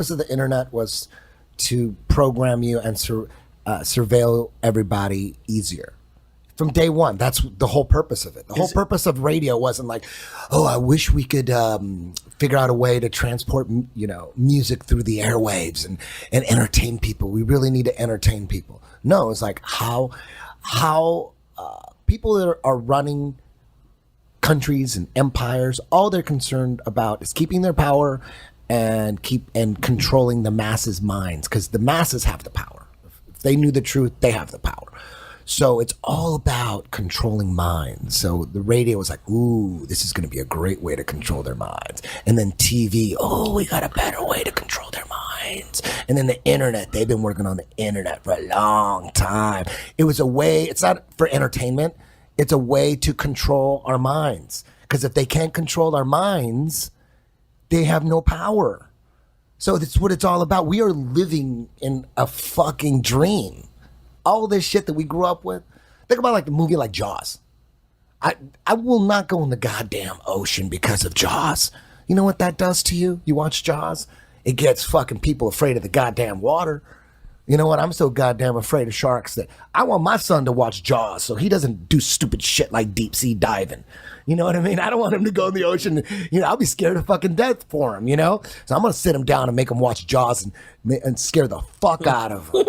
purpose of the internet was to program you and surveil everybody easier. From day one, that's the whole purpose of it. The whole purpose of radio wasn't like, oh, I wish we could figure out a way to transport, music through the airwaves and entertain people. We really need to entertain people. No, it's like how people that are running countries and empires, all they're concerned about is keeping their power and controlling the masses' minds, because the masses have the power. If they knew the truth, they have the power. So it's all about controlling minds. So the radio was like, ooh, this is going to be a great way to control their minds. And then TV, oh, we got a better way to control their minds. And then the internet, they've been working on the internet for a long time. It was a way, it's not for entertainment, it's a way to control our minds. Because if they can't control our minds, they have no power. So that's what it's all about. We are living in a fucking dream. All this shit that we grew up with. Think about like the movie like Jaws. I will not go in the goddamn ocean because of Jaws. You know what that does to you? You watch Jaws? It gets fucking people afraid of the goddamn water. You know what? I'm so goddamn afraid of sharks that I want my son to watch Jaws so he doesn't do stupid shit like deep sea diving. You know what I mean? I don't want him to go in the ocean. I'll be scared to fucking death for him, So I'm going to sit him down and make him watch Jaws and scare the fuck out of him.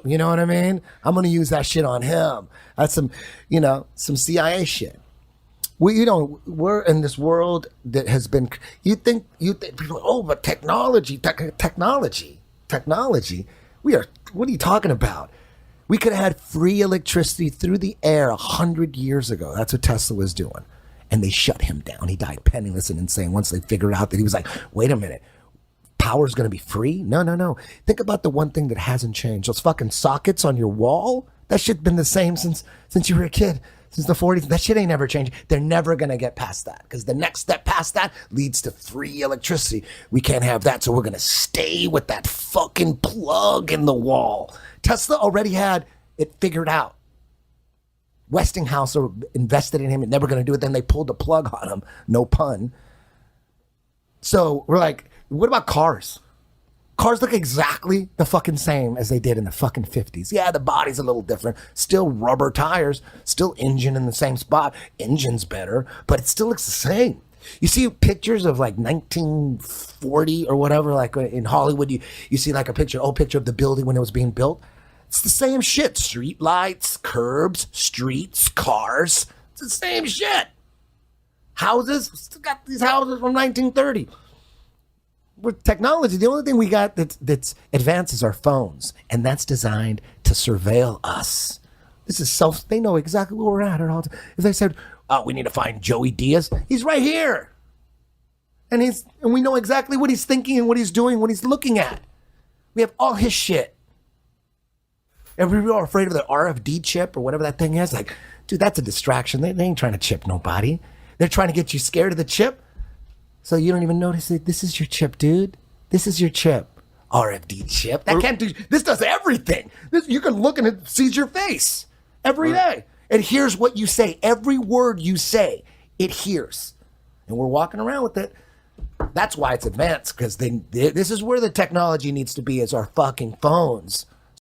You know what I mean? I'm going to use that shit on him. That's some CIA shit. We're in this world that has been, you think people, oh, but technology. What are you talking about? We could have had free electricity through the air 100 years ago. That's what Tesla was doing. And they shut him down. He died penniless and insane once they figured out that he was like, wait a minute, power's going to be free? No. Think about the one thing that hasn't changed. Those fucking sockets on your wall, that shit's been the same since you were a kid, since the 40s. That shit ain't never changed. They're never going to get past that, because the next step past that leads to free electricity. We can't have that, so we're going to stay with that fucking plug in the wall. Tesla already had it figured out. Westinghouse invested in him and never going to do it. Then they pulled the plug on him. No pun. So we're like, what about cars? Cars look exactly the fucking same as they did in the fucking 50s. Yeah, the body's a little different. Still rubber tires. Still engine in the same spot. Engine's better, but it still looks the same. You see pictures of like 1940 or whatever, like in Hollywood, you see like a picture of the building when it was being built. It's the same shit. Street lights, curbs, streets, cars. It's the same shit. Houses, still got these houses from 1930. With technology, the only thing we got that's advanced is our phones. And that's designed to surveil us. This is they know exactly where we're at all time. If they said, oh, we need to find Joey Diaz, he's right here. And we know exactly what he's thinking and what he's doing, what he's looking at. We have all his shit. And we were afraid of the RFD chip or whatever that thing is. Like, dude, that's a distraction. They ain't trying to chip nobody. They're trying to get you scared of the chip, so you don't even notice it. This is your chip, dude. This is your chip. RFD chip. That can't do. This does everything. You can look and it sees your face every day. It hears what you say. Every word you say, it hears. And we're walking around with it. That's why it's advanced, because this is where the technology needs to be, is our fucking phones.